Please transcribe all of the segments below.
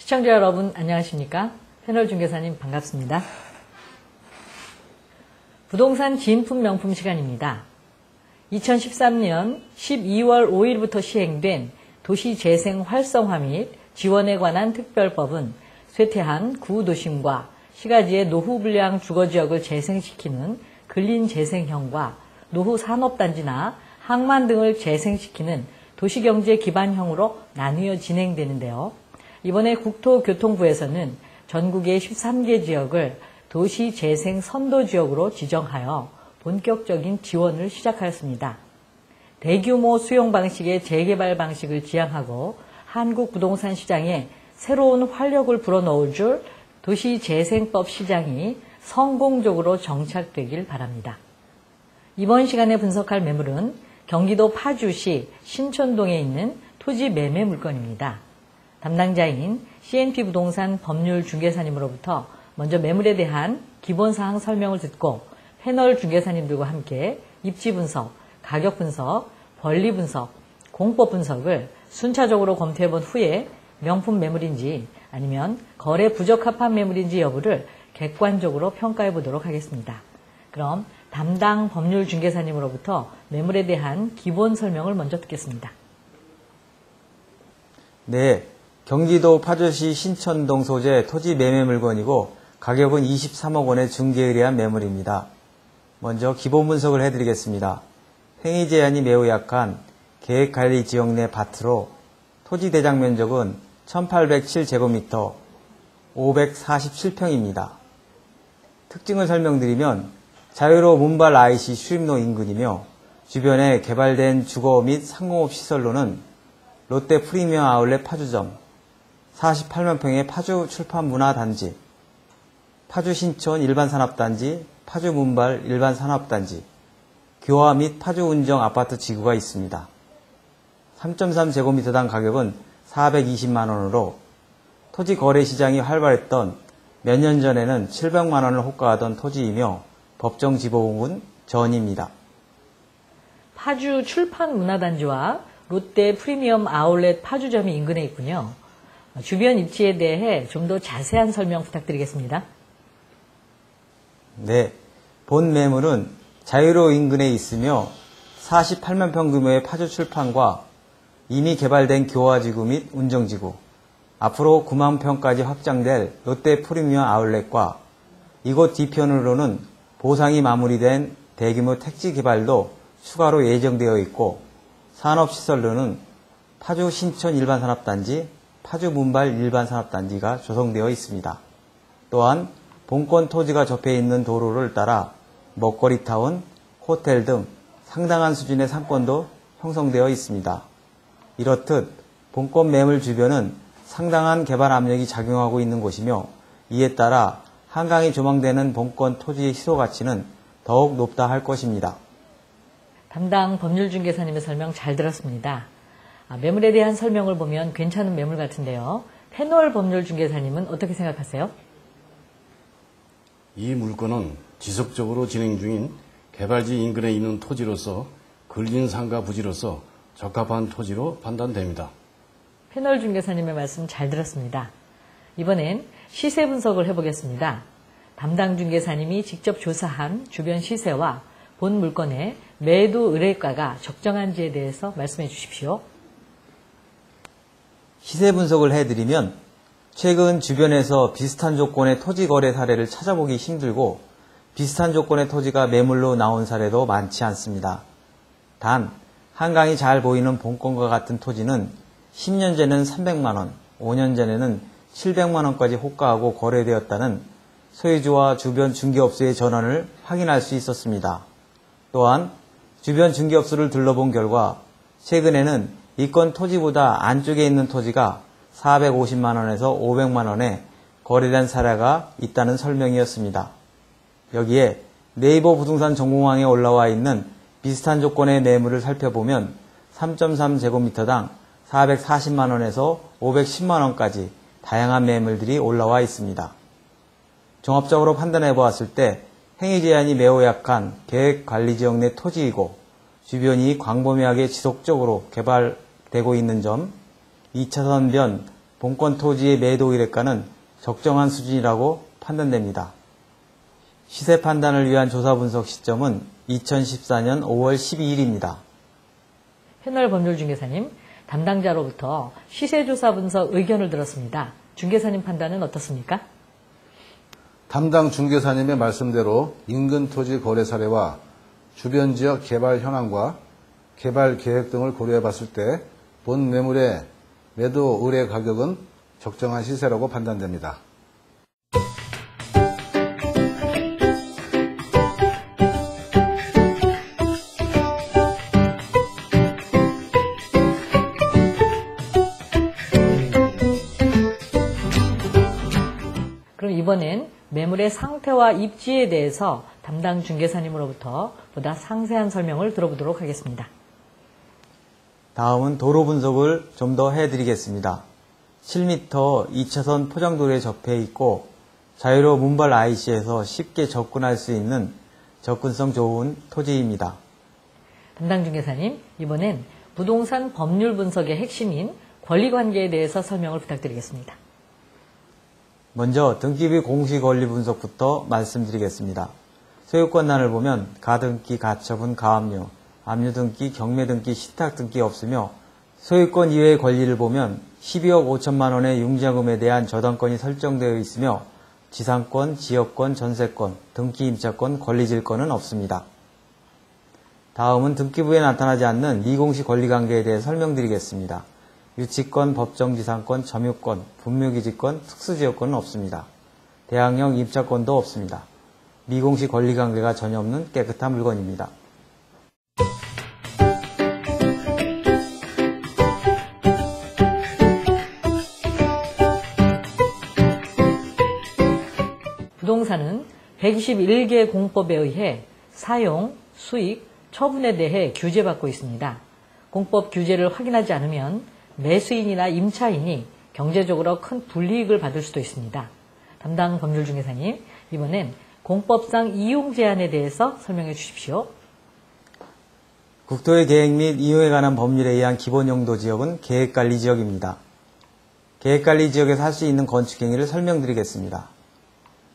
시청자 여러분 안녕하십니까? 패널 중개사님 반갑습니다. 부동산 진품 명품 시간입니다. 2013년 12월 5일부터 시행된 도시재생 활성화 및 지원에 관한 특별법은 쇠퇴한 구도심과 시가지의 노후불량 주거지역을 재생시키는 근린재생형과 노후산업단지나 항만 등을 재생시키는 도시경제 기반형으로 나뉘어 진행되는데요. 이번에 국토교통부에서는 전국의 13개 지역을 도시재생 선도지역으로 지정하여 본격적인 지원을 시작하였습니다. 대규모 수용 방식의 재개발 방식을 지향하고 한국 부동산 시장에 새로운 활력을 불어넣을 줄 도시재생법 시장이 성공적으로 정착되길 바랍니다. 이번 시간에 분석할 매물은 경기도 파주시 신촌동에 있는 토지 매매 물건입니다. 담당자인 CNP 부동산 법률 중개사님으로부터 먼저 매물에 대한 기본사항 설명을 듣고 패널 중개사님들과 함께 입지 분석, 가격 분석, 권리 분석, 공법 분석을 순차적으로 검토해 본 후에 명품 매물인지 아니면 거래 부적합한 매물인지 여부를 객관적으로 평가해 보도록 하겠습니다. 그럼 담당 법률 중개사님으로부터 매물에 대한 기본 설명을 먼저 듣겠습니다. 네, 경기도 파주시 신촌동 소재 토지 매매 물건이고 가격은 23억 원에 중개 의뢰한 매물입니다. 먼저 기본 분석을 해드리겠습니다. 행위 제한이 매우 약한 계획관리 지역 내 밭으로 토지 대장 면적은 1807제곱미터 547평입니다. 특징을 설명드리면 자유로 문발 IC 수입로 인근이며 주변에 개발된 주거 및 상공업 시설로는 롯데 프리미엄 아울렛 파주점, 48만 평의 파주 출판 문화단지, 파주 신촌 일반산업단지, 파주 문발 일반산업단지, 교화 및 파주 운정 아파트 지구가 있습니다. 3.3제곱미터당 가격은 420만원으로 토지 거래 시장이 활발했던 몇 년 전에는 700만원을 호가하던 토지이며 법정 지목은 전입니다. 파주 출판 문화단지와 롯데 프리미엄 아울렛 파주점이 인근에 있군요. 주변 입지에 대해 좀 더 자세한 설명 부탁드리겠습니다. 네, 본 매물은 자유로 인근에 있으며 48만 평 규모의 파주 출판과 이미 개발된 교화지구 및 운정지구, 앞으로 9만 평까지 확장될 롯데 프리미엄 아울렛과 이곳 뒤편으로는 보상이 마무리된 대규모 택지 개발도 추가로 예정되어 있고 산업시설로는 파주 신촌 일반산업단지, 파주 문발 일반산업단지가 조성되어 있습니다. 또한 본권 토지가 접해 있는 도로를 따라 먹거리타운, 호텔 등 상당한 수준의 상권도 형성되어 있습니다. 이렇듯 본권 매물 주변은 상당한 개발 압력이 작용하고 있는 곳이며 이에 따라 한강이 조망되는 본권 토지의 희소가치는 더욱 높다 할 것입니다. 담당 법률중개사님의 설명 잘 들었습니다. 매물에 대한 설명을 보면 괜찮은 매물 같은데요. 패널 법률중개사님은 어떻게 생각하세요? 이 물건은 지속적으로 진행 중인 개발지 인근에 있는 토지로서 근린상가 부지로서 적합한 토지로 판단됩니다. 패널 중개사님의 말씀 잘 들었습니다. 이번엔 시세 분석을 해보겠습니다. 담당 중개사님이 직접 조사한 주변 시세와 본 물건의 매도 의뢰가가 적정한지에 대해서 말씀해 주십시오. 시세 분석을 해드리면 최근 주변에서 비슷한 조건의 토지 거래 사례를 찾아보기 힘들고 비슷한 조건의 토지가 매물로 나온 사례도 많지 않습니다. 단 한강이 잘 보이는 본권과 같은 토지는 10년 전에는 300만원, 5년 전에는 700만원까지 호가하고 거래되었다는 소유주와 주변 중개업소의 전원을 확인할 수 있었습니다. 또한 주변 중개업소를 둘러본 결과 최근에는 이건 토지보다 안쪽에 있는 토지가 450만원에서 500만원에 거래된 사례가 있다는 설명이었습니다. 여기에 네이버 부동산 정보망에 올라와 있는 비슷한 조건의 매물을 살펴보면 3.3제곱미터당 440만원에서 510만원까지 다양한 매물들이 올라와 있습니다. 종합적으로 판단해 보았을 때 행위 제한이 매우 약한 계획관리지역 내 토지이고 주변이 광범위하게 지속적으로 개발되고 있는 점, 2차선 변 본권 토지의 매도 의뢰가는 적정한 수준이라고 판단됩니다. 시세 판단을 위한 조사 분석 시점은 2014년 5월 12일입니다. 패널 법률중개사님, 담당자로부터 시세조사 분석 의견을 들었습니다. 중개사님 판단은 어떻습니까? 담당 중개사님의 말씀대로 인근 토지 거래 사례와 주변 지역 개발 현황과 개발 계획 등을 고려해 봤을 때 본 매물의 매도 의뢰 가격은 적정한 시세라고 판단됩니다. 그럼 이번엔 매물의 상태와 입지에 대해서 담당 중개사님으로부터 보다 상세한 설명을 들어보도록 하겠습니다. 다음은 도로 분석을 좀 더 해드리겠습니다. 7m 2차선 포장도로에 접해 있고 자유로 문발 IC에서 쉽게 접근할 수 있는 접근성 좋은 토지입니다. 담당 중개사님, 이번엔 부동산 법률 분석의 핵심인 권리관계에 대해서 설명을 부탁드리겠습니다. 먼저 등기부 공시권리 분석부터 말씀드리겠습니다. 소유권란을 보면 가등기, 가처분, 가압류, 압류등기, 경매등기, 신탁등기 없으며 소유권 이외의 권리를 보면 12억 5천만 원의 융자금에 대한 저당권이 설정되어 있으며 지상권, 지역권, 전세권, 등기 임차권, 권리질권은 없습니다. 다음은 등기부에 나타나지 않는 미공시 권리관계에 대해 설명드리겠습니다. 유치권, 법정지상권, 점유권, 분묘기지권, 특수지역권은 없습니다. 대항력 임차권도 없습니다. 미공시 권리관계가 전혀 없는 깨끗한 물건입니다. 부동산은 121개 공법에 의해 사용, 수익, 처분에 대해 규제받고 있습니다. 공법 규제를 확인하지 않으면 매수인이나 임차인이 경제적으로 큰 불이익을 받을 수도 있습니다. 담당 법률중개사님, 이번엔 공법상 이용 제한에 대해서 설명해 주십시오. 국토의 계획 및 이용에 관한 법률에 의한 기본용도지역은 계획관리지역입니다. 계획관리지역에서 할 수 있는 건축 행위를 설명드리겠습니다.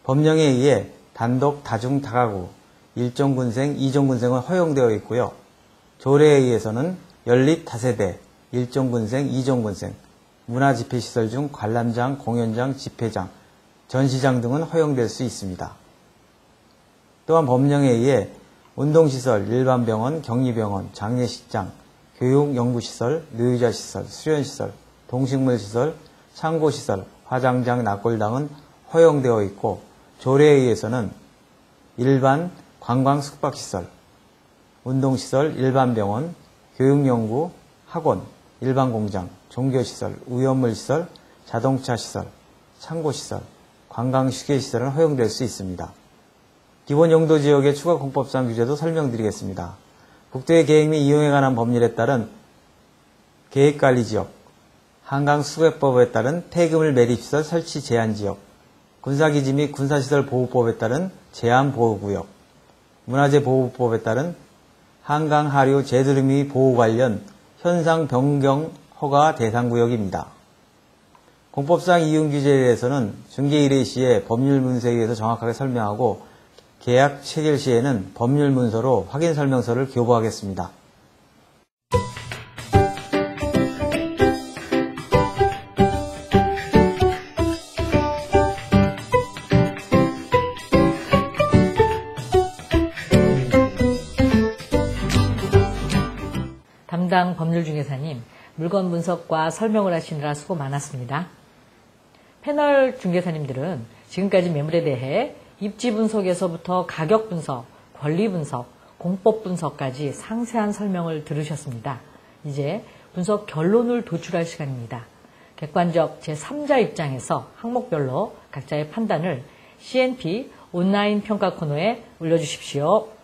법령에 의해 단독, 다중, 다가구, 1종 군생, 2종 군생은 허용되어 있고요. 조례에 의해서는 연립, 다세대, 1종 군생, 2종 군생, 문화집회시설 중 관람장, 공연장, 집회장, 전시장 등은 허용될 수 있습니다. 또한 법령에 의해 운동시설, 일반병원, 격리병원, 장례식장, 교육, 연구시설, 노유자시설, 수련시설, 동식물시설, 창고시설, 화장장, 낙골당은 허용되어 있고 조례에 의해서는 일반 관광 숙박시설, 운동시설, 일반병원, 교육연구, 학원, 일반공장, 종교시설, 위험물시설, 자동차시설, 창고시설, 관광휴게시설은 허용될 수 있습니다. 기본용도지역의 추가 공법상 규제도 설명드리겠습니다. 국토의 계획 및 이용에 관한 법률에 따른 계획관리지역, 한강수계법에 따른 폐기물 매립시설 설치 제한지역, 군사기지 및 군사시설 보호법에 따른 제한보호구역, 문화재보호법에 따른 한강하류 재드루미 보호 관련 현상 변경 허가 대상구역입니다. 공법상 이용규제에 대해서는 중개의뢰 시에 법률문서에 정확하게 설명하고 계약 체결 시에는 법률문서로 확인설명서를 교부하겠습니다. 담당 법률중개사님, 물건 분석과 설명을 하시느라 수고 많았습니다. 패널 중개사님들은 지금까지 매물에 대해 입지 분석에서부터 가격 분석, 권리 분석, 공법 분석까지 상세한 설명을 들으셨습니다. 이제 분석 결론을 도출할 시간입니다. 객관적 제3자 입장에서 항목별로 각자의 판단을 CNP 온라인 평가 코너에 올려주십시오.